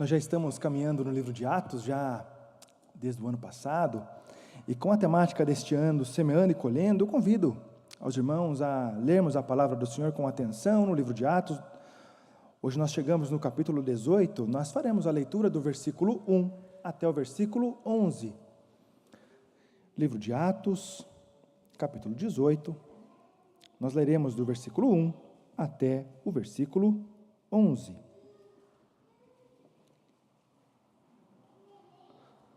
Nós já estamos caminhando no livro de Atos, já desde o ano passado, e com a temática deste ano, semeando e colhendo, eu convido aos irmãos a lermos a palavra do Senhor com atenção no livro de Atos. Hoje nós chegamos no capítulo 18, nós faremos a leitura do versículo 1 até o versículo 11. Livro de Atos, capítulo 18, nós leremos do versículo 1 até o versículo 11.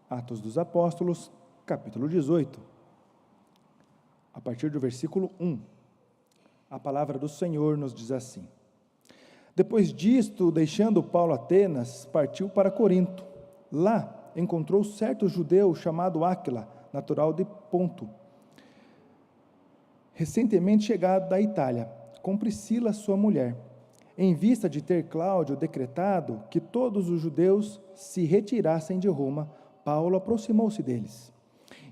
Atos dos Apóstolos, capítulo 18, a partir do versículo 1. A palavra do Senhor nos diz assim: Depois disto, deixando Paulo Atenas, partiu para Corinto. Lá encontrou certo judeu chamado Áquila, natural de Ponto, recentemente chegado da Itália, com Priscila, sua mulher, em vista de ter Cláudio decretado que todos os judeus se retirassem de Roma. Paulo aproximou-se deles,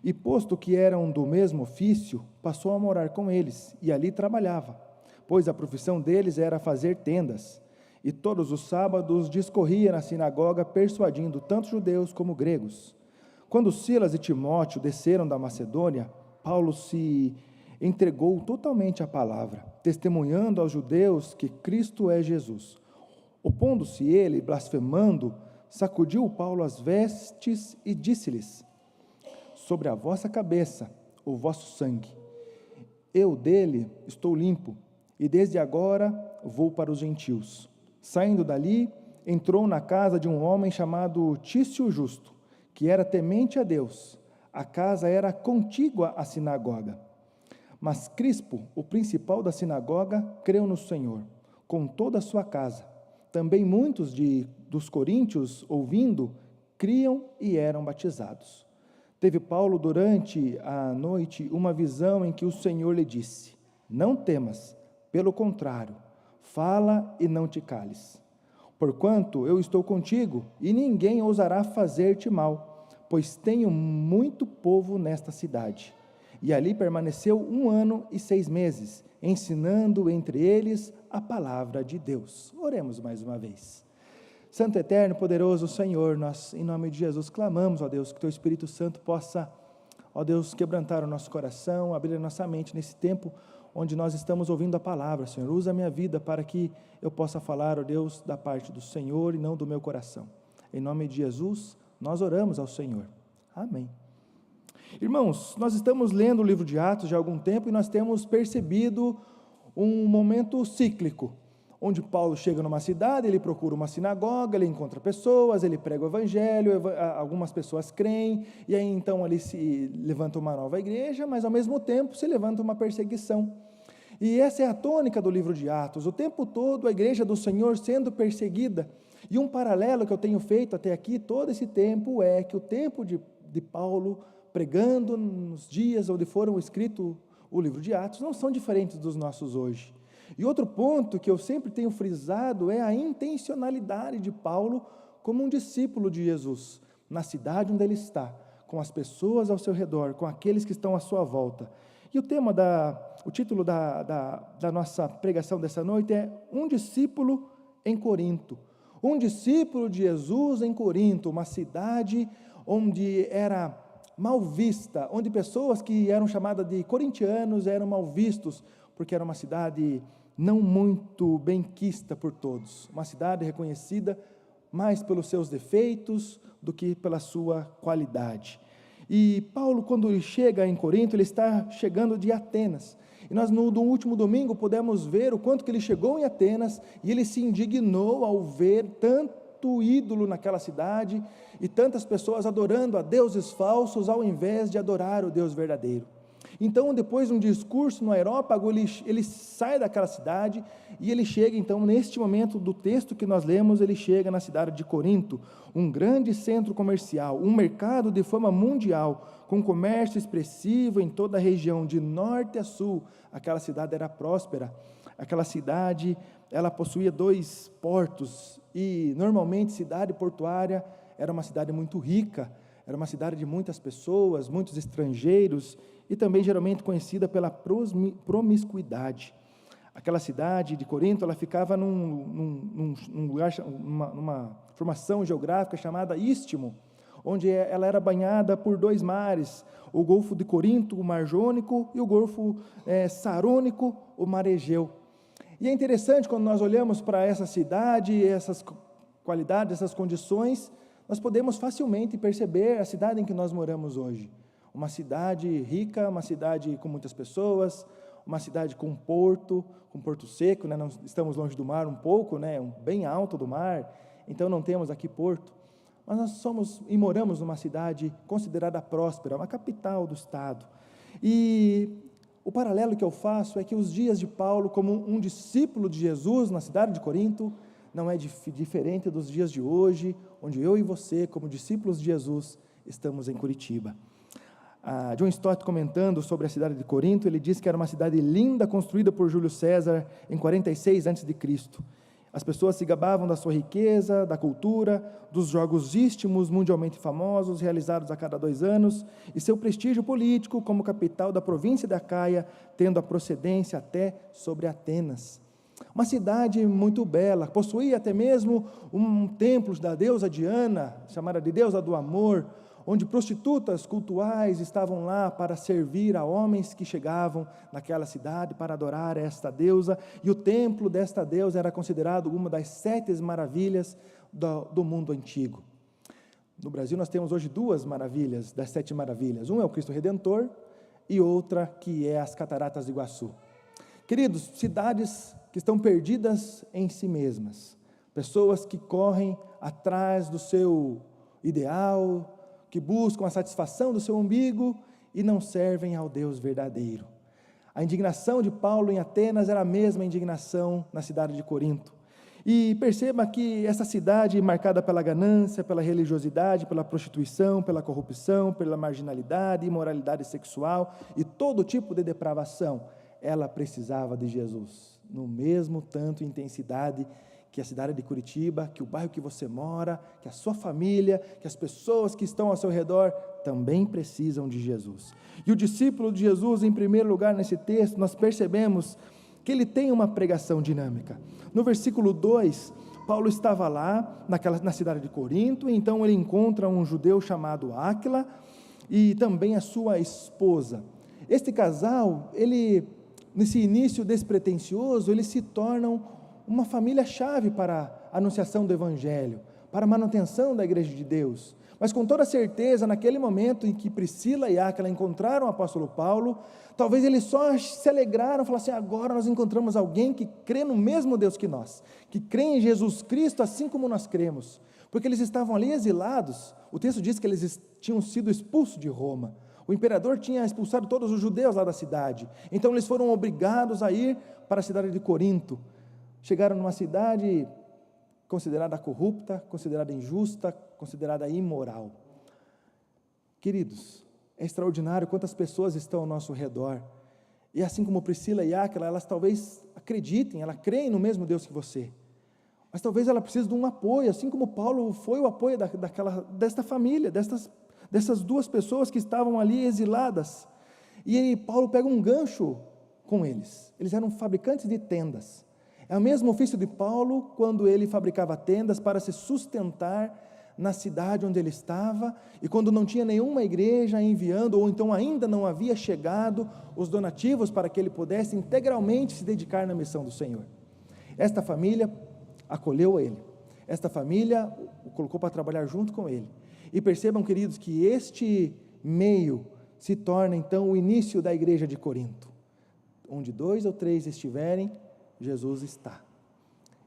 e posto que eram do mesmo ofício, passou a morar com eles, e ali trabalhava, pois a profissão deles era fazer tendas, e todos os sábados discorria na sinagoga, persuadindo tanto judeus como gregos. Quando Silas e Timóteo desceram da Macedônia, Paulo se entregou totalmente à palavra, testemunhando aos judeus que Cristo é Jesus. Opondo-se ele, blasfemando, sacudiu Paulo as vestes e disse-lhes: Sobre a vossa cabeça o vosso sangue. Eu dele estou limpo, e desde agora vou para os gentios. Saindo dali, entrou na casa de um homem chamado Tício Justo, que era temente a Deus. A casa era contígua à sinagoga. Mas Crispo, o principal da sinagoga, creu no Senhor, com toda a sua casa. Também muitos dos coríntios, ouvindo, criam e eram batizados. Teve Paulo durante a noite uma visão em que o Senhor lhe disse: Não temas, pelo contrário, fala e não te cales. Porquanto eu estou contigo, e ninguém ousará fazer-te mal, pois tenho muito povo nesta cidade. E ali permaneceu 1 ano e 6 meses, ensinando entre eles a palavra de Deus. Oremos mais uma vez. Santo, eterno, poderoso Senhor, nós, em nome de Jesus, clamamos, ó Deus, que Teu Espírito Santo possa, ó Deus, quebrantar o nosso coração, abrir a nossa mente nesse tempo onde nós estamos ouvindo a palavra. Senhor, usa a minha vida para que eu possa falar, ó Deus, da parte do Senhor e não do meu coração. Em nome de Jesus, nós oramos ao Senhor. Amém. Irmãos, nós estamos lendo o livro de Atos já há algum tempo e nós temos percebido um momento cíclico, onde Paulo chega numa cidade, ele procura uma sinagoga, ele encontra pessoas, ele prega o evangelho, algumas pessoas creem, e aí então ali se levanta uma nova igreja, mas ao mesmo tempo se levanta uma perseguição. E essa é a tônica do livro de Atos, o tempo todo a igreja do Senhor sendo perseguida. E um paralelo que eu tenho feito até aqui todo esse tempo é que o tempo de Paulo pregando nos dias onde foram escrito o livro de Atos, não são diferentes dos nossos hoje. E outro ponto que eu sempre tenho frisado é a intencionalidade de Paulo como um discípulo de Jesus, na cidade onde ele está, com as pessoas ao seu redor, com aqueles que estão à sua volta. E o título da nossa pregação dessa noite é Um Discípulo em Corinto. Um discípulo de Jesus em Corinto, uma cidade onde era mal vista, onde pessoas que eram chamadas de corintianos eram mal vistos, porque era uma cidade não muito benquista por todos, uma cidade reconhecida mais pelos seus defeitos do que pela sua qualidade. E Paulo, quando ele chega em Corinto, ele está chegando de Atenas, e nós no último domingo pudemos ver o quanto que ele chegou em Atenas, e ele se indignou ao ver tanto ídolo naquela cidade, e tantas pessoas adorando a deuses falsos, ao invés de adorar o Deus verdadeiro. Então, depois de um discurso no aerópago, ele sai daquela cidade, e ele chega, então, neste momento do texto que nós lemos, ele chega na cidade de Corinto, um grande centro comercial, um mercado de fama mundial, com comércio expressivo em toda a região, de norte a sul. Aquela cidade era próspera, aquela cidade, ela possuía 2 portos, e normalmente cidade portuária era uma cidade muito rica, era uma cidade de muitas pessoas, muitos estrangeiros, e também geralmente conhecida pela promiscuidade. Aquela cidade de Corinto, ela ficava num lugar, numa formação geográfica chamada Istmo, onde ela era banhada por 2 mares, o Golfo de Corinto, o Mar Jônico, e o Golfo Sarônico, o Mar Egeu. E é interessante quando nós olhamos para essa cidade, essas qualidades, essas condições, nós podemos facilmente perceber a cidade em que nós moramos hoje. Uma cidade rica, uma cidade com muitas pessoas, uma cidade com porto seco, né? Não estamos longe do mar um pouco, né? Bem alto do mar, então não temos aqui porto. Mas nós somos e moramos numa cidade considerada próspera, uma capital do estado. E o paralelo que eu faço é que os dias de Paulo, como um discípulo de Jesus na cidade de Corinto, não é diferente dos dias de hoje, onde eu e você, como discípulos de Jesus, estamos em Curitiba. John Stott, comentando sobre a cidade de Corinto, ele diz que era uma cidade linda, construída por Júlio César em 46 a.C. As pessoas se gabavam da sua riqueza, da cultura, dos jogos istmos mundialmente famosos, realizados a cada 2 anos, e seu prestígio político como capital da província da Acaia, tendo a procedência até sobre Atenas. Uma cidade muito bela, possuía até mesmo um templo da deusa Diana, chamada de deusa do amor, onde prostitutas cultuais estavam lá para servir a homens que chegavam naquela cidade para adorar esta deusa, e o templo desta deusa era considerado uma das 7 maravilhas do mundo antigo. No Brasil nós temos hoje 2 maravilhas das 7 maravilhas, um é o Cristo Redentor e outra que é as Cataratas do Iguaçu. Queridos, cidades que estão perdidas em si mesmas, pessoas que correm atrás do seu ideal, que buscam a satisfação do seu umbigo e não servem ao Deus verdadeiro. A indignação de Paulo em Atenas era a mesma indignação na cidade de Corinto. E perceba que essa cidade, marcada pela ganância, pela religiosidade, pela prostituição, pela corrupção, pela marginalidade, imoralidade sexual e todo tipo de depravação, ela precisava de Jesus, no mesmo tanto intensidade que a cidade de Curitiba, que o bairro que você mora, que a sua família, que as pessoas que estão ao seu redor também precisam de Jesus. E o discípulo de Jesus, em primeiro lugar nesse texto, nós percebemos que ele tem uma pregação dinâmica. No versículo 2, Paulo estava lá, na cidade de Corinto, e então ele encontra um judeu chamado Áquila, e também a sua esposa. Este casal, nesse início despretensioso, eles se tornam uma família-chave para a anunciação do Evangelho, para a manutenção da Igreja de Deus. Mas com toda certeza, naquele momento em que Priscila e Áquila encontraram o apóstolo Paulo, talvez eles só se alegraram, falaram assim: agora nós encontramos alguém que crê no mesmo Deus que nós, que crê em Jesus Cristo assim como nós cremos, porque eles estavam ali exilados. O texto diz que eles tinham sido expulsos de Roma. O imperador tinha expulsado todos os judeus lá da cidade, então eles foram obrigados a ir para a cidade de Corinto. Chegaram numa cidade considerada corrupta, considerada injusta, considerada imoral. Queridos, é extraordinário quantas pessoas estão ao nosso redor, e assim como Priscila e Áquila, elas talvez acreditem, elas creem no mesmo Deus que você, mas talvez ela precise de um apoio, assim como Paulo foi o apoio desta família, dessas 2 pessoas que estavam ali exiladas. E aí Paulo pega um gancho com eles. Eles eram fabricantes de tendas. É o mesmo ofício de Paulo quando ele fabricava tendas para se sustentar na cidade onde ele estava, e quando não tinha nenhuma igreja enviando, ou então ainda não havia chegado os donativos para que ele pudesse integralmente se dedicar na missão do Senhor. Esta família acolheu ele, esta família o colocou para trabalhar junto com ele. E percebam, queridos, que este meio se torna então o início da igreja de Corinto. Onde 2 ou 3 estiverem, Jesus está.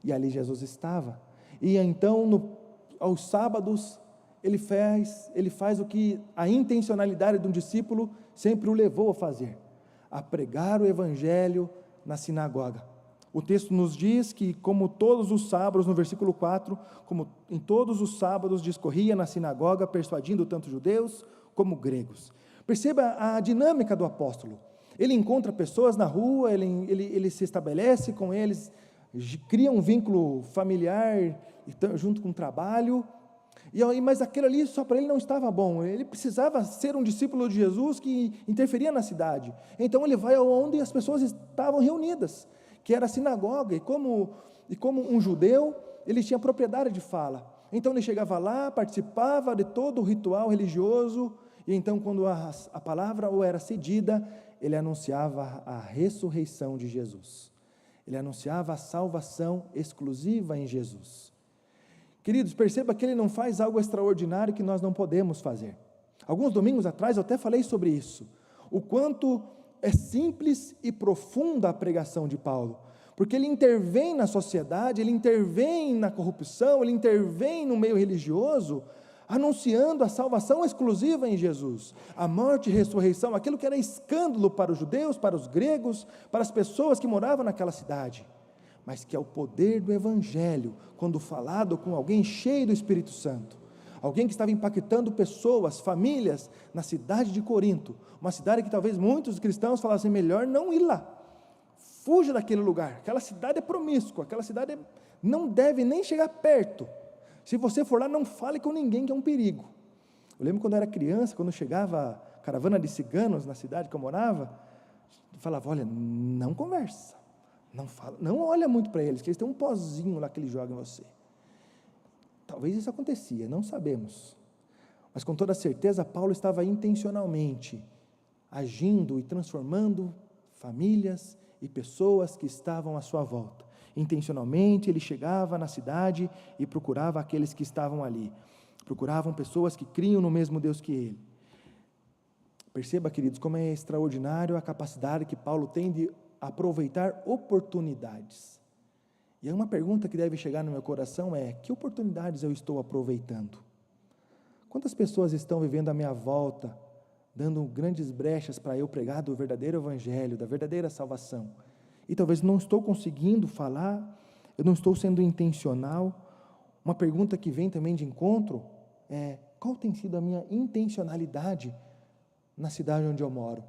E ali Jesus estava. E então, aos sábados, ele faz o que a intencionalidade de um discípulo sempre o levou a fazer: a pregar o evangelho na sinagoga. O texto nos diz que, como todos os sábados, no versículo 4, como em todos os sábados discorria na sinagoga, persuadindo tanto judeus como gregos. Perceba a dinâmica do apóstolo. Ele encontra pessoas na rua, ele se estabelece com eles, cria um vínculo familiar junto com o trabalho, mas aquilo ali só para ele não estava bom. Ele precisava ser um discípulo de Jesus que interferia na cidade. Então ele vai aonde as pessoas estavam reunidas, que era a sinagoga, e como um judeu, ele tinha propriedade de fala. Então ele chegava lá, participava de todo o ritual religioso, e então quando a palavra ou era cedida, ele anunciava a ressurreição de Jesus. Ele anunciava a salvação exclusiva em Jesus. Queridos, perceba que ele não faz algo extraordinário que nós não podemos fazer. Alguns domingos atrás eu até falei sobre isso, o quanto é simples e profunda a pregação de Paulo, porque ele intervém na sociedade, ele intervém na corrupção, ele intervém no meio religioso, anunciando a salvação exclusiva em Jesus, a morte e ressurreição, aquilo que era escândalo para os judeus, para os gregos, para as pessoas que moravam naquela cidade, mas que é o poder do Evangelho, quando falado com alguém cheio do Espírito Santo, alguém que estava impactando pessoas, famílias, na cidade de Corinto, uma cidade que talvez muitos cristãos falassem, melhor não ir lá, fuja daquele lugar, aquela cidade é promíscua, aquela cidade não deve nem chegar perto, se você for lá não fale com ninguém que é um perigo. Eu lembro quando eu era criança, quando chegava a caravana de ciganos na cidade que eu morava, eu falava, olha, não conversa, não fala, não olha muito para eles, que eles têm um pozinho lá que eles jogam em você. Talvez isso acontecia, não sabemos, mas com toda certeza Paulo estava intencionalmente agindo e transformando famílias e pessoas que estavam à sua volta. Intencionalmente ele chegava na cidade e procurava aqueles que estavam ali, procuravam pessoas que criam no mesmo Deus que ele. Perceba, queridos, como é extraordinário a capacidade que Paulo tem de aproveitar oportunidades. E aí uma pergunta que deve chegar no meu coração é, que oportunidades eu estou aproveitando? Quantas pessoas estão vivendo à minha volta, dando grandes brechas para eu pregar do verdadeiro evangelho, da verdadeira salvação? E talvez não estou conseguindo falar, eu não estou sendo intencional. Uma pergunta que vem também de encontro é, qual tem sido a minha intencionalidade na cidade onde eu moro?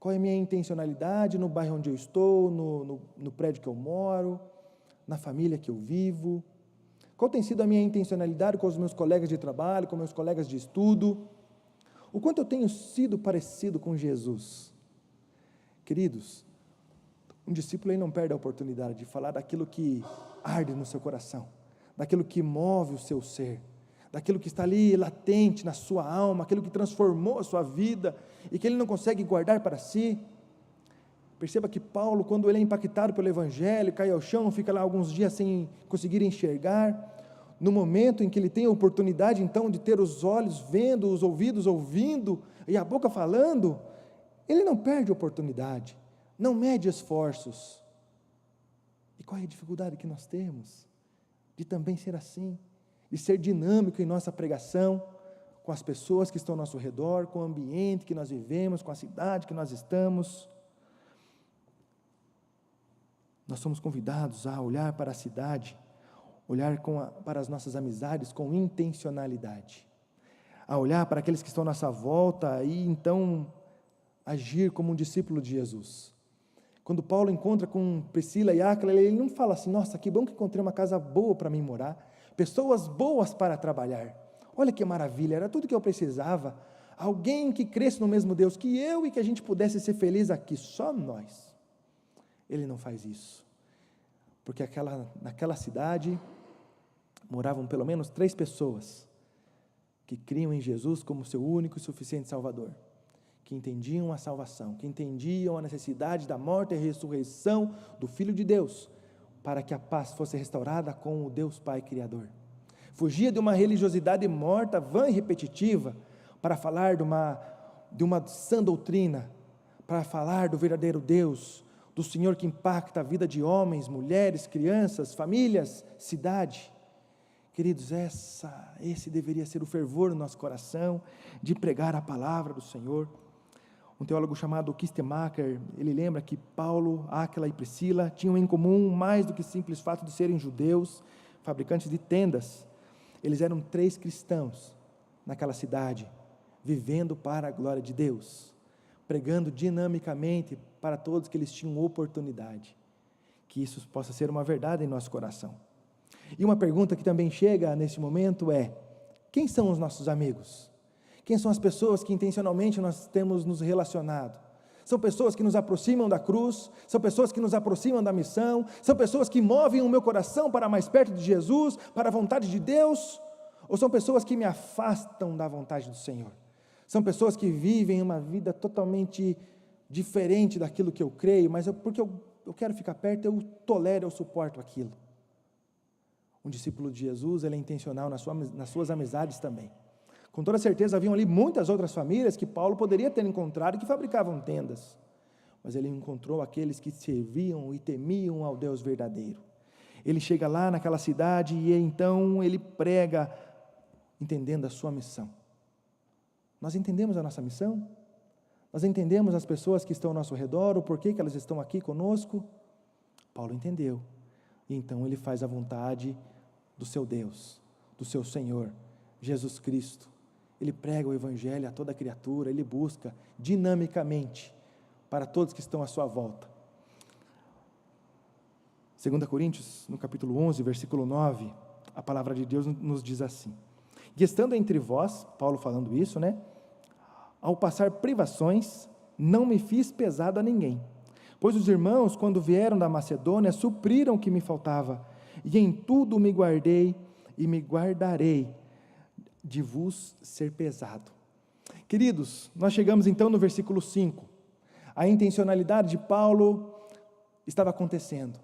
Qual é a minha intencionalidade no bairro onde eu estou, no prédio que eu moro, na família que eu vivo? Qual tem sido a minha intencionalidade com os meus colegas de trabalho, com meus colegas de estudo? O quanto eu tenho sido parecido com Jesus? Queridos, um discípulo aí não perde a oportunidade de falar daquilo que arde no seu coração, daquilo que move o seu ser, daquilo que está ali latente na sua alma, aquilo que transformou a sua vida e que ele não consegue guardar para si. Perceba que Paulo, quando ele é impactado pelo Evangelho, cai ao chão, fica lá alguns dias sem conseguir enxergar, no momento em que ele tem a oportunidade então de ter os olhos vendo, os ouvidos ouvindo e a boca falando, ele não perde a oportunidade, não mede esforços. E qual é a dificuldade que nós temos de também ser assim, de ser dinâmico em nossa pregação, com as pessoas que estão ao nosso redor, com o ambiente que nós vivemos, com a cidade que nós estamos. Nós somos convidados a olhar para a cidade, olhar para as nossas amizades com intencionalidade, a olhar para aqueles que estão à nossa volta e então agir como um discípulo de Jesus. Quando Paulo encontra com Priscila e Áquila, ele não fala assim, nossa, que bom que encontrei uma casa boa para mim morar, pessoas boas para trabalhar, olha que maravilha, era tudo que eu precisava, alguém que cresce no mesmo Deus que eu e que a gente pudesse ser feliz aqui, só nós. Ele não faz isso, porque naquela cidade moravam pelo menos 3 pessoas que criam em Jesus como seu único e suficiente Salvador, que entendiam a salvação, que entendiam a necessidade da morte e ressurreição do Filho de Deus, para que a paz fosse restaurada com o Deus Pai Criador. Fugia de uma religiosidade morta, vã e repetitiva, para falar de uma sã doutrina, para falar do verdadeiro Deus, do Senhor que impacta a vida de homens, mulheres, crianças, famílias, cidade. Queridos, esse deveria ser o fervor no nosso coração, de pregar a palavra do Senhor. Um teólogo chamado Kistemaker, ele lembra que Paulo, Áquila e Priscila tinham em comum mais do que simples fato de serem judeus, fabricantes de tendas. Eles eram 3 cristãos naquela cidade, vivendo para a glória de Deus, pregando dinamicamente para todos que eles tinham oportunidade. Que isso possa ser uma verdade em nosso coração. E uma pergunta que também chega nesse momento é, quem são os nossos amigos? Quem são as pessoas que intencionalmente nós temos nos relacionado? São pessoas que nos aproximam da cruz, são pessoas que nos aproximam da missão, são pessoas que movem o meu coração para mais perto de Jesus, para a vontade de Deus, ou são pessoas que me afastam da vontade do Senhor? São pessoas que vivem uma vida totalmente diferente daquilo que eu creio, mas porque eu quero ficar perto, eu tolero, eu suporto aquilo. Um discípulo de Jesus, ele é intencional nas suas amizades também. Com toda certeza haviam ali muitas outras famílias que Paulo poderia ter encontrado que fabricavam tendas, mas ele encontrou aqueles que serviam e temiam ao Deus verdadeiro. Ele chega lá naquela cidade e então ele prega, entendendo a sua missão. Nós entendemos a nossa missão? Nós entendemos as pessoas que estão ao nosso redor, o porquê que elas estão aqui conosco? Paulo entendeu, e então ele faz a vontade do seu Deus, do seu Senhor, Jesus Cristo. Ele prega o Evangelho a toda criatura, ele busca dinamicamente para todos que estão à sua volta. 2 Coríntios, no capítulo 11, versículo 9, a palavra de Deus nos diz assim: e estando entre vós, Paulo falando isso, ao passar privações, não me fiz pesado a ninguém, pois os irmãos, quando vieram da Macedônia, supriram o que me faltava, e em tudo me guardei e me guardarei de vos ser pesado. Queridos, nós chegamos então no versículo 5, a intencionalidade de Paulo estava acontecendo,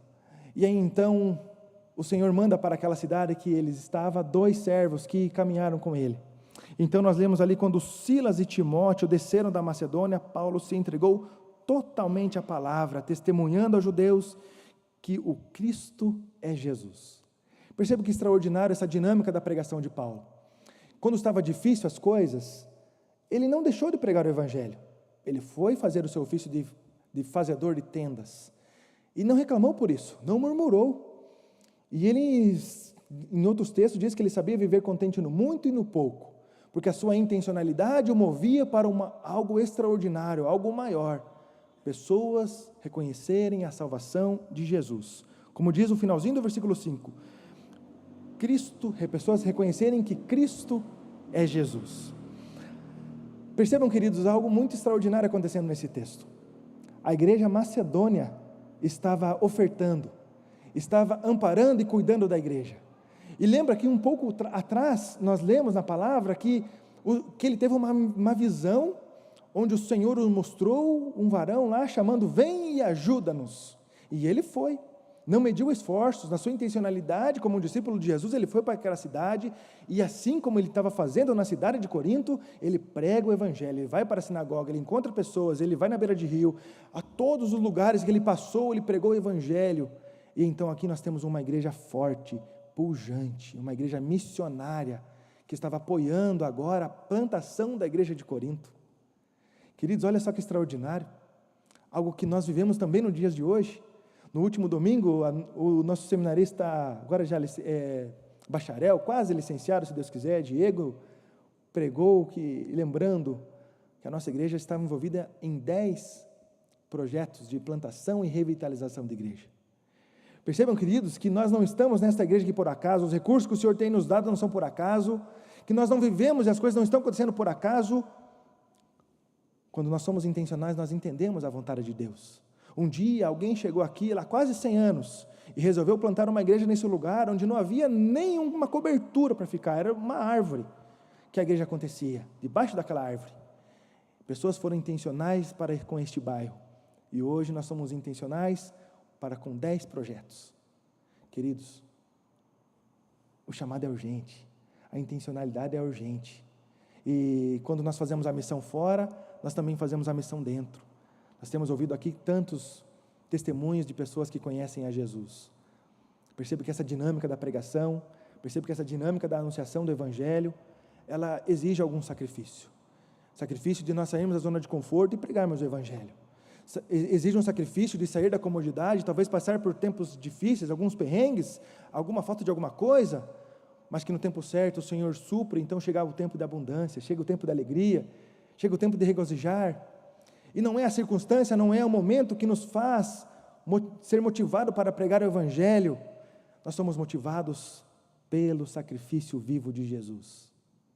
e aí então o Senhor manda para aquela cidade que ele estava 2 servos que caminharam com ele. Então nós lemos ali, quando Silas e Timóteo desceram da Macedônia, Paulo se entregou totalmente à palavra, testemunhando aos judeus que o Cristo é Jesus. Perceba que extraordinário essa dinâmica da pregação de Paulo. Quando estava difícil as coisas, ele não deixou de pregar o Evangelho, ele foi fazer o seu ofício de fazedor de tendas, e não reclamou por isso, não murmurou, e ele, em outros textos, diz que ele sabia viver contente no muito e no pouco, porque a sua intencionalidade o movia para algo extraordinário, algo maior, pessoas reconhecerem a salvação de Jesus, como diz o finalzinho do versículo 5, pessoas reconhecerem que Cristo é Jesus. Percebam, queridos, algo muito extraordinário acontecendo nesse texto. A igreja macedônia estava ofertando, estava amparando e cuidando da igreja. E lembra que um pouco atrás, nós lemos na palavra que ele teve uma visão, onde o Senhor o mostrou um varão lá, chamando, vem e ajuda-nos. E ele foi. Não mediu esforços, na sua intencionalidade, como um discípulo de Jesus, ele foi para aquela cidade, e assim como ele estava fazendo na cidade de Corinto, ele prega o Evangelho, ele vai para a sinagoga, ele encontra pessoas, ele vai na beira de rio, a todos os lugares que ele passou, ele pregou o Evangelho, e então aqui nós temos uma igreja forte, pujante, uma igreja missionária, que estava apoiando agora a plantação da igreja de Corinto. Queridos, olha só que extraordinário, algo que nós vivemos também nos dias de hoje. No último domingo, o nosso seminarista, agora já bacharel, quase licenciado, se Deus quiser, Diego, pregou lembrando que a nossa igreja estava envolvida em 10 projetos de plantação e revitalização da igreja. Percebam, queridos, que nós não estamos nesta igreja aqui por acaso, os recursos que o Senhor tem nos dado não são por acaso, que nós não vivemos e as coisas não estão acontecendo por acaso. Quando nós somos intencionais, nós entendemos a vontade de Deus. Um dia alguém chegou aqui, lá quase 100 anos, e resolveu plantar uma igreja nesse lugar, onde não havia nenhuma cobertura para ficar, era uma árvore que a igreja acontecia, debaixo daquela árvore. Pessoas foram intencionais com este bairro, e hoje nós somos intencionais com 10 projetos. Queridos, o chamado é urgente, a intencionalidade é urgente, e quando nós fazemos a missão fora, nós também fazemos a missão dentro. Nós temos ouvido aqui tantos testemunhos de pessoas que conhecem a Jesus. Percebo que essa dinâmica da pregação, percebo que essa dinâmica da anunciação do Evangelho, ela exige algum sacrifício. Sacrifício de nós sairmos da zona de conforto e pregarmos o Evangelho. Exige um sacrifício de sair da comodidade, talvez passar por tempos difíceis, alguns perrengues, alguma falta de alguma coisa, mas que no tempo certo o Senhor supre, então chega o tempo da abundância, chega o tempo da alegria, chega o tempo de regozijar. E não é a circunstância, não é o momento que nos faz ser motivado para pregar o Evangelho. Nós somos motivados pelo sacrifício vivo de Jesus.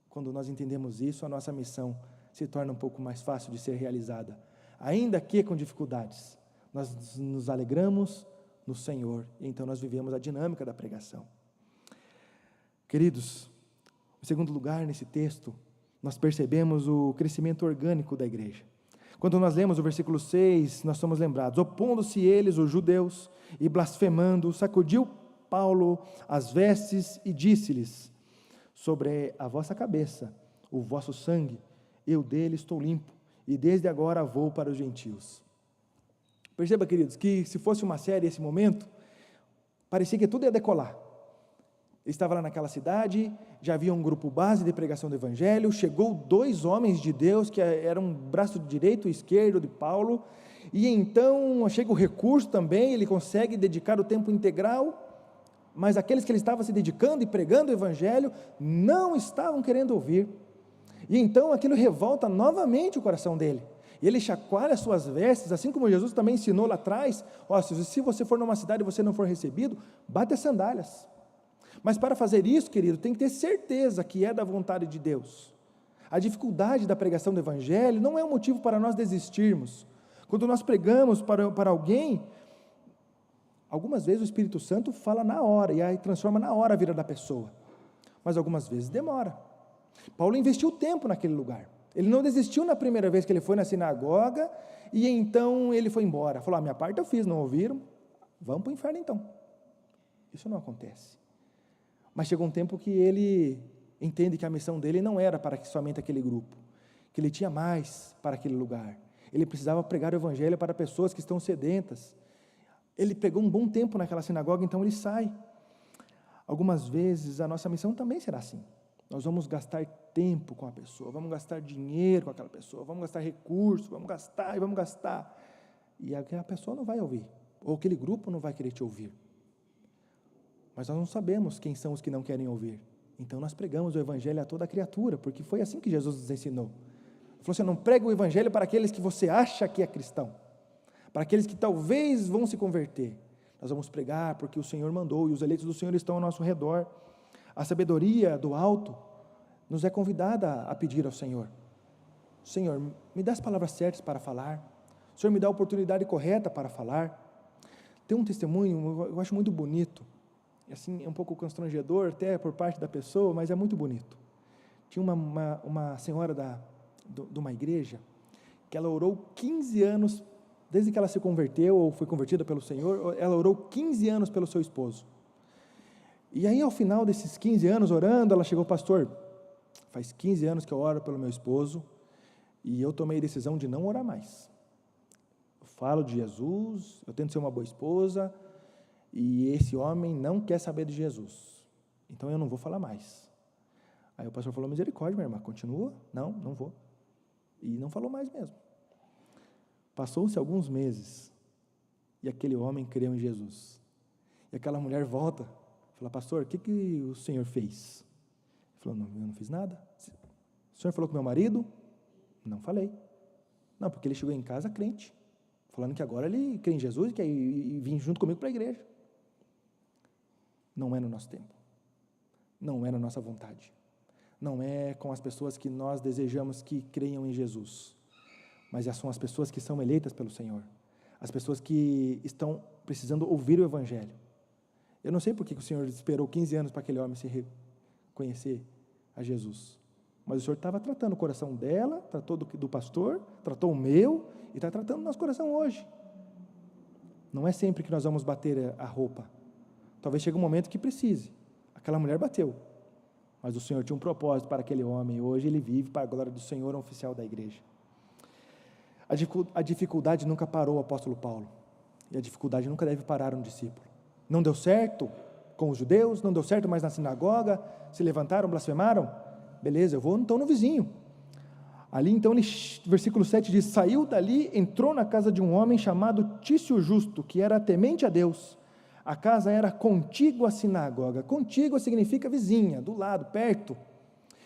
Quando nós entendemos isso, a nossa missão se torna um pouco mais fácil de ser realizada. ainda que com dificuldades, nós nos alegramos no Senhor, e então nós vivemos a dinâmica da pregação. Queridos, em segundo lugar, nesse texto, nós percebemos o crescimento orgânico da igreja. Quando nós lemos o versículo 6, nós somos lembrados: opondo-se eles, os judeus, e blasfemando, sacudiu Paulo as vestes e disse-lhes: sobre a vossa cabeça, o vosso sangue, eu dele estou limpo, e desde agora vou para os gentios. Perceba, queridos, que se fosse uma série esse momento, parecia que tudo ia decolar. Ele estava lá naquela cidade, já havia um grupo base de pregação do evangelho, chegou 2 homens de Deus, que eram um braço direito e esquerdo de Paulo, e então chega o recurso também, ele consegue dedicar o tempo integral, mas aqueles que ele estava se dedicando e pregando o evangelho, não estavam querendo ouvir, e então aquilo revolta novamente o coração dele, e ele chacoalha suas vestes, assim como Jesus também ensinou lá atrás: se você for numa cidade e você não for recebido, bate as sandálias. Mas para fazer isso, querido, tem que ter certeza que é da vontade de Deus. A dificuldade da pregação do evangelho não é um motivo para nós desistirmos. Quando nós pregamos para alguém, algumas vezes o Espírito Santo fala na hora, e aí transforma na hora a vida da pessoa, mas algumas vezes demora. Paulo investiu tempo naquele lugar, ele não desistiu na primeira vez que ele foi na sinagoga, e então ele foi embora, falou: minha parte eu fiz, não ouviram, vamos para o inferno então. Isso não acontece. Mas chegou um tempo que ele entende que a missão dele não era para somente aquele grupo, que ele tinha mais para aquele lugar, ele precisava pregar o evangelho para pessoas que estão sedentas. Ele pegou um bom tempo naquela sinagoga, então ele sai. Algumas vezes a nossa missão também será assim, nós vamos gastar tempo com a pessoa, vamos gastar dinheiro com aquela pessoa, vamos gastar recursos, vamos gastar, e a pessoa não vai ouvir, ou aquele grupo não vai querer te ouvir. Mas nós não sabemos quem são os que não querem ouvir, então nós pregamos o evangelho a toda criatura, porque foi assim que Jesus nos ensinou. Ele falou assim: não prega o evangelho para aqueles que você acha que é cristão, para aqueles que talvez vão se converter. Nós vamos pregar porque o Senhor mandou, e os eleitos do Senhor estão ao nosso redor. A sabedoria do alto nos é convidada a pedir ao Senhor: Senhor, me dá as palavras certas para falar, o Senhor me dá a oportunidade correta para falar. Tem um testemunho, eu acho muito bonito, assim, é um pouco constrangedor até por parte da pessoa, mas é muito bonito. Tinha uma senhora de uma igreja, que ela orou 15 anos, desde que ela se converteu, ou foi convertida pelo Senhor, ela orou 15 anos pelo seu esposo. E aí, ao final desses 15 anos orando, ela chegou: pastor, faz 15 anos que eu oro pelo meu esposo, e eu tomei a decisão de não orar mais. Eu falo de Jesus, eu tento ser uma boa esposa, e esse homem não quer saber de Jesus, então eu não vou falar mais. Aí o pastor falou: misericórdia, minha irmã, continua? Não vou. E não falou mais mesmo. Passou-se alguns meses, e aquele homem creu em Jesus, e aquela mulher volta, fala: pastor, o que o senhor fez? Ele falou: não, eu não fiz nada. O senhor falou com meu marido? Não falei. Não, porque ele chegou em casa crente, falando que agora ele crê em Jesus e quer vir junto comigo para a igreja. Não é no nosso tempo, não é na nossa vontade, não é com as pessoas que nós desejamos que creiam em Jesus, mas são as pessoas que são eleitas pelo Senhor, as pessoas que estão precisando ouvir o evangelho. Eu não sei porque o Senhor esperou 15 anos para aquele homem se reconhecer a Jesus, mas o Senhor estava tratando o coração dela, tratou do pastor, tratou o meu, e está tratando o nosso coração hoje. Não é sempre que nós vamos bater a roupa, talvez chegue um momento que precise. Aquela mulher bateu, mas o Senhor tinha um propósito para aquele homem, e hoje ele vive para a glória do Senhor, oficial da igreja. A dificuldade nunca parou o apóstolo Paulo, e a dificuldade nunca deve parar um discípulo. Não deu certo com os judeus, não deu certo mais na sinagoga, se levantaram, blasfemaram, beleza, eu vou então no vizinho. Ali então, versículo 7 diz: saiu dali, entrou na casa de um homem chamado Tício Justo, que era temente a Deus. A casa era contígua à sinagoga. Contígua significa vizinha, do lado, perto.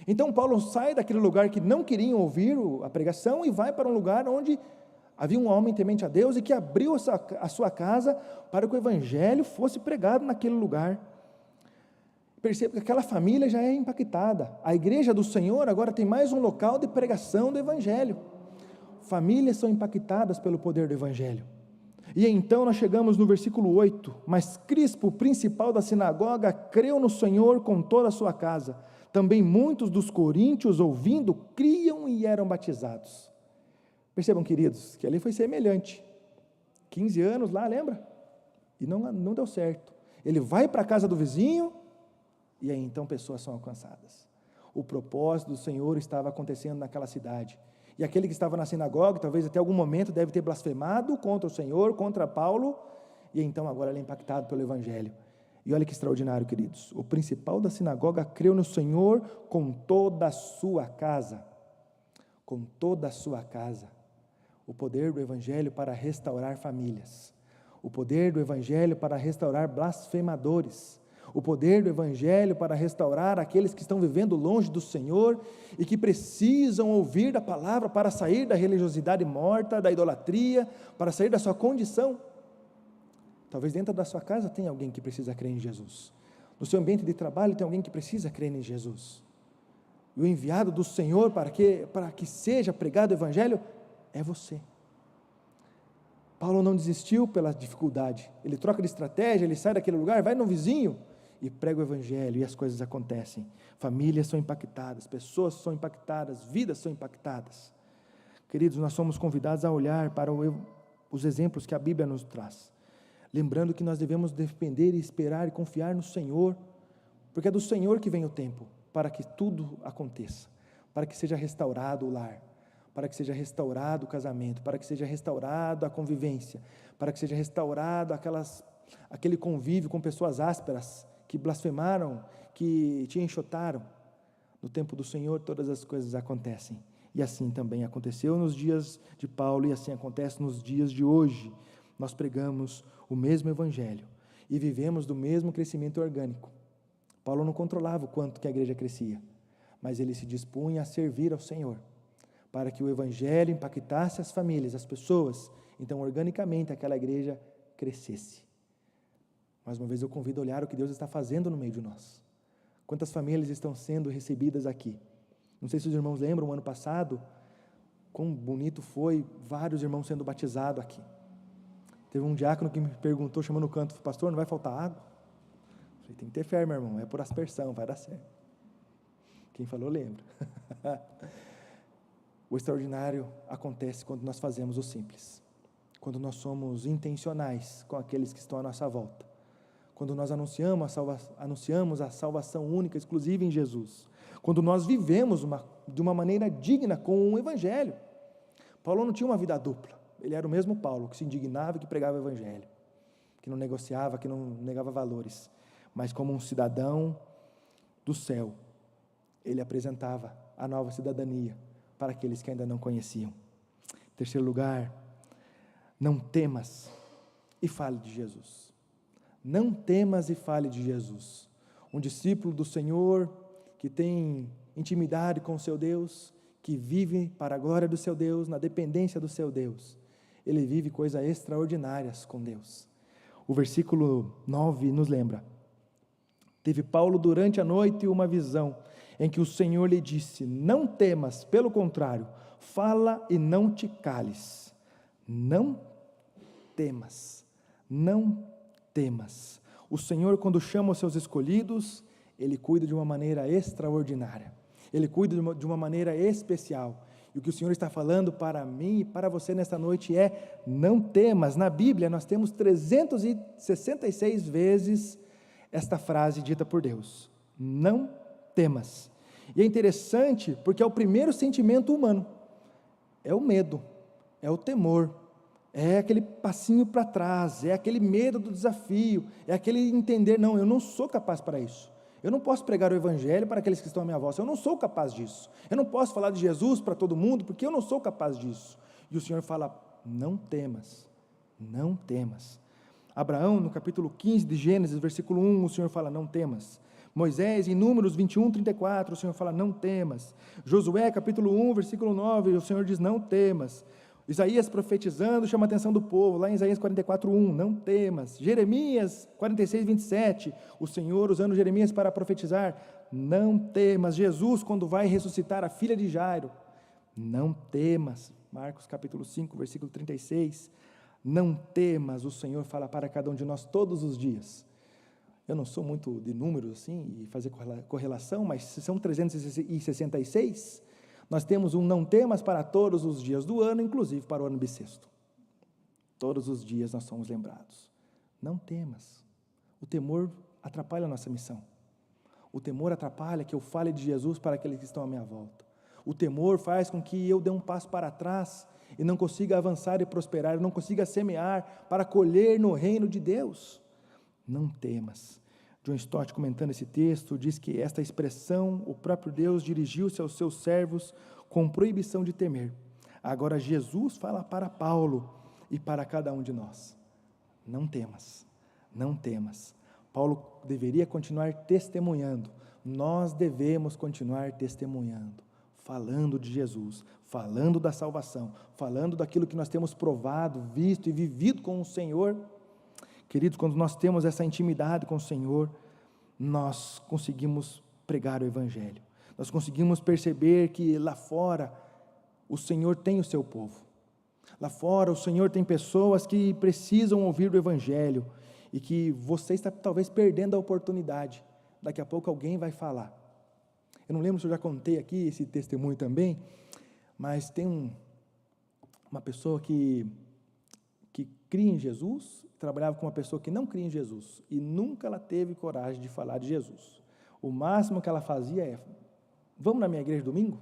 Então Paulo sai daquele lugar que não queriam ouvir a pregação e vai para um lugar onde havia um homem temente a Deus e que abriu a sua casa para que o evangelho fosse pregado naquele lugar. Perceba que aquela família já é impactada. A igreja do Senhor agora tem mais um local de pregação do evangelho. famílias são impactadas pelo poder do Evangelho. E então nós chegamos no versículo 8, mas Crispo, o principal da sinagoga, creu no Senhor com toda a sua casa. Também muitos dos coríntios, ouvindo, criam e eram batizados. Percebam, queridos, que ali foi semelhante. 15 anos lá, lembra? E não deu certo. Ele vai para a casa do vizinho, e aí então pessoas são alcançadas. O propósito do Senhor estava acontecendo naquela cidade. E aquele que estava na sinagoga, talvez até algum momento, deve ter blasfemado contra o Senhor, contra Paulo, e então agora ele é impactado pelo Evangelho. E olha que extraordinário, queridos. O principal da sinagoga creu no Senhor com toda a sua casa. Com toda a sua casa. O poder do Evangelho para restaurar famílias. O poder do Evangelho para restaurar blasfemadores. O poder do Evangelho para restaurar aqueles que estão vivendo longe do Senhor e que precisam ouvir da palavra para sair da religiosidade morta, da idolatria, para sair da sua condição. Talvez dentro da sua casa tenha alguém que precisa crer em Jesus. No seu ambiente de trabalho tem alguém que precisa crer em Jesus. E o enviado do Senhor para que seja pregado o Evangelho é você. Paulo não desistiu pela dificuldade. Ele troca de estratégia, ele sai daquele lugar, vai no vizinho e prega o Evangelho, e as coisas acontecem. Famílias são impactadas, pessoas são impactadas, vidas são impactadas. Queridos, nós somos convidados a olhar para os exemplos que a Bíblia nos traz, lembrando que nós devemos depender e esperar e confiar no Senhor, porque é do Senhor que vem o tempo, para que tudo aconteça, para que seja restaurado o lar, para que seja restaurado o casamento, para que seja restaurado a convivência, para que seja restaurado aquele convívio com pessoas ásperas, que blasfemaram, que te enxotaram. No tempo do Senhor todas as coisas acontecem, e assim também aconteceu nos dias de Paulo, e assim acontece nos dias de hoje. Nós pregamos o mesmo Evangelho, e vivemos do mesmo crescimento orgânico. Paulo não controlava o quanto que a igreja crescia, mas ele se dispunha a servir ao Senhor, para que o Evangelho impactasse as famílias, as pessoas, então organicamente aquela igreja crescesse. Mais uma vez eu convido a olhar o que Deus está fazendo no meio de nós. Quantas famílias estão sendo recebidas aqui? Não sei se os irmãos lembram, ano passado, quão bonito foi, vários irmãos sendo batizados aqui. Teve um diácono que me perguntou, chamando no canto, pastor, não vai faltar água? Eu falei, tem que ter fé, meu irmão, é por aspersão, vai dar certo. Quem falou, lembra. O extraordinário acontece quando nós fazemos o simples, quando nós somos intencionais com aqueles que estão à nossa volta, quando nós anunciamos a salvação única, exclusiva em Jesus, quando nós vivemos de uma maneira digna com o Evangelho. Paulo não tinha uma vida dupla, ele era o mesmo Paulo, que se indignava e que pregava o Evangelho, que não negociava, que não negava valores, mas como um cidadão do céu, ele apresentava a nova cidadania para aqueles que ainda não conheciam. Em terceiro lugar, não temas e fale de Jesus. Não temas e fale de Jesus. Um discípulo do Senhor, que tem intimidade com o seu Deus, que vive para a glória do seu Deus, na dependência do seu Deus, ele vive coisas extraordinárias com Deus. O versículo 9 nos lembra: teve Paulo durante a noite uma visão, em que o Senhor lhe disse, não temas, pelo contrário, fala e não te cales. Não temas, não temas. O Senhor, quando chama os seus escolhidos, Ele cuida de uma maneira extraordinária, Ele cuida de uma maneira especial, e o que o Senhor está falando para mim e para você nesta noite é, não temas. Na Bíblia nós temos 366 vezes esta frase dita por Deus, não temas. E é interessante porque é o primeiro sentimento humano, é o medo, é o temor, é aquele passinho para trás, é aquele medo do desafio, é aquele entender, não, eu não sou capaz para isso, eu não posso pregar o Evangelho para aqueles que estão à minha volta, eu não sou capaz disso, eu não posso falar de Jesus para todo mundo, porque eu não sou capaz disso. E o Senhor fala, não temas, não temas. Abraão, no capítulo 15 de Gênesis, versículo 1, o Senhor fala, não temas. Moisés, em Números 21, 34, o Senhor fala, não temas. Josué, capítulo 1, versículo 9, o Senhor diz, não temas. Isaías profetizando, chama a atenção do povo, lá em Isaías 44, 1, não temas. Jeremias 46, 27, o Senhor usando Jeremias para profetizar, não temas. Jesus, quando vai ressuscitar a filha de Jairo, não temas, Marcos capítulo 5, versículo 36. Não temas, o Senhor fala para cada um de nós todos os dias. Eu não sou muito de números assim, e fazer correlação, mas se são 366, nós temos um não temas para todos os dias do ano, inclusive para o ano bissexto. Todos os dias nós somos lembrados. Não temas. O temor atrapalha a nossa missão. O temor atrapalha que eu fale de Jesus para aqueles que estão à minha volta. O temor faz com que eu dê um passo para trás e não consiga avançar e prosperar, não consiga semear para colher no reino de Deus. Não temas. John Stott, comentando esse texto, diz que esta expressão, o próprio Deus dirigiu-se aos seus servos com proibição de temer. Agora Jesus fala para Paulo e para cada um de nós. Não temas, não temas. Paulo deveria continuar testemunhando. Nós devemos continuar testemunhando, falando de Jesus, falando da salvação, falando daquilo que nós temos provado, visto e vivido com o Senhor. Queridos, quando nós temos essa intimidade com o Senhor, nós conseguimos pregar o Evangelho. Nós conseguimos perceber que lá fora o Senhor tem o seu povo. Lá fora o Senhor tem pessoas que precisam ouvir o Evangelho e que você está talvez perdendo a oportunidade. Daqui a pouco alguém vai falar. Eu não lembro se eu já contei aqui esse testemunho também, mas tem uma pessoa que cria em Jesus, trabalhava com uma pessoa que não cria em Jesus, e nunca ela teve coragem de falar de Jesus. O máximo que ela fazia é, vamos na minha igreja domingo?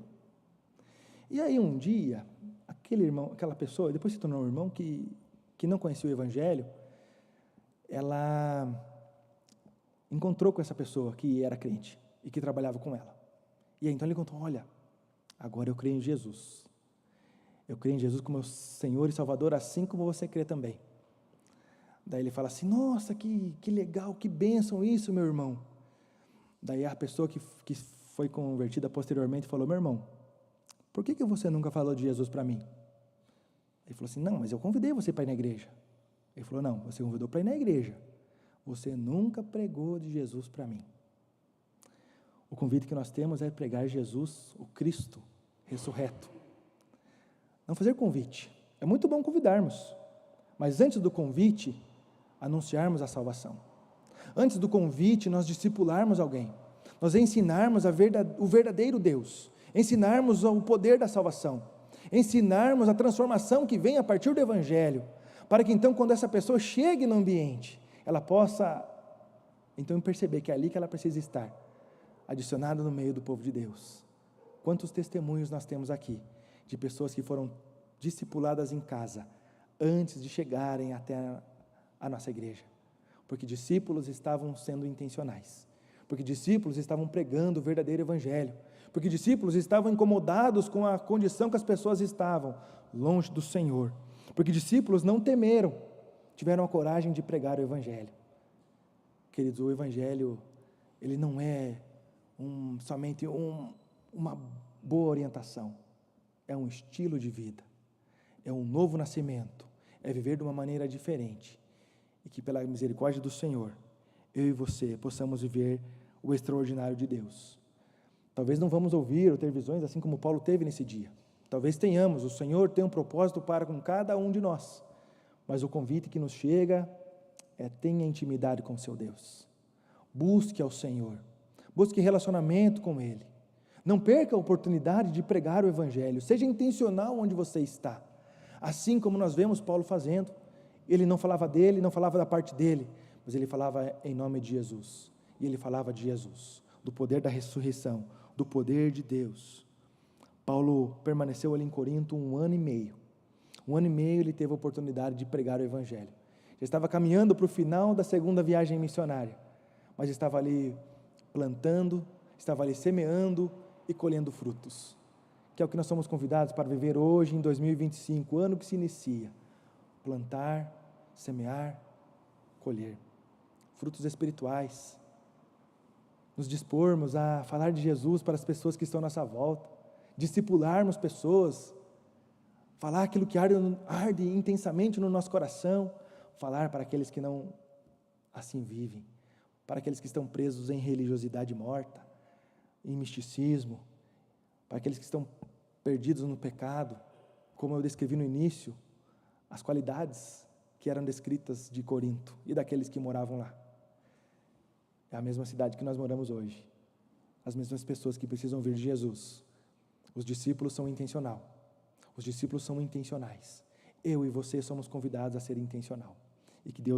E aí um dia, aquela pessoa, depois se tornou um irmão que não conhecia o Evangelho, ela encontrou com essa pessoa que era crente e que trabalhava com ela. E aí então ele contou, olha, agora eu creio em Jesus. Eu creio em Jesus como meu Senhor e Salvador, assim como você crê também. Daí ele fala assim, nossa, que legal, que bênção isso, meu irmão. Daí a pessoa que foi convertida posteriormente falou, meu irmão, por que você nunca falou de Jesus para mim? Ele falou assim, não, mas eu convidei você para ir na igreja. Ele falou, não, você convidou para ir na igreja. Você nunca pregou de Jesus para mim. O convite que nós temos é pregar Jesus, o Cristo ressurreto. Não fazer convite. É muito bom convidarmos, mas antes do convite, anunciarmos a salvação. Antes do convite, nós discipularmos alguém. Nós ensinarmos o verdadeiro Deus. Ensinarmos o poder da salvação. Ensinarmos a transformação que vem a partir do Evangelho. Para que então, quando essa pessoa chegue no ambiente, ela possa então perceber que é ali que ela precisa estar, adicionada no meio do povo de Deus. Quantos testemunhos nós temos aqui, de pessoas que foram discipuladas em casa, antes de chegarem até a nossa igreja, porque discípulos estavam sendo intencionais, porque discípulos estavam pregando o verdadeiro Evangelho, porque discípulos estavam incomodados com a condição que as pessoas estavam, longe do Senhor, porque discípulos não temeram, tiveram a coragem de pregar o Evangelho. Queridos, o Evangelho, ele não é somente uma boa orientação, é um estilo de vida, é um novo nascimento, é viver de uma maneira diferente, e que pela misericórdia do Senhor, eu e você possamos viver o extraordinário de Deus. Talvez não vamos ouvir ou ter visões assim como Paulo teve nesse dia, talvez tenhamos, o Senhor tem um propósito para com cada um de nós, mas o convite que nos chega é tenha intimidade com o seu Deus, busque ao Senhor, busque relacionamento com Ele, não perca a oportunidade de pregar o Evangelho, seja intencional onde você está, assim como nós vemos Paulo fazendo. Ele não falava dele, não falava da parte dele, mas ele falava em nome de Jesus, e ele falava de Jesus, do poder da ressurreição, do poder de Deus. Paulo permaneceu ali em Corinto 1 ano e meio, ele teve a oportunidade de pregar o Evangelho, já estava caminhando para o final da segunda viagem missionária, mas estava ali plantando, estava ali semeando e colhendo frutos, que é o que nós somos convidados para viver hoje em 2025, ano que se inicia, plantar, semear, colher, frutos espirituais, nos dispormos a falar de Jesus para as pessoas que estão à nossa volta, discipularmos pessoas, falar aquilo que arde intensamente no nosso coração, falar para aqueles que não assim vivem, para aqueles que estão presos em religiosidade morta, em misticismo, para aqueles que estão perdidos no pecado, como eu descrevi no início, as qualidades que eram descritas de Corinto e daqueles que moravam lá. É a mesma cidade que nós moramos hoje. As mesmas pessoas que precisam vir de Jesus. Os discípulos são intencionais. Os discípulos são intencionais. Eu e você somos convidados a ser intencional. E que Deus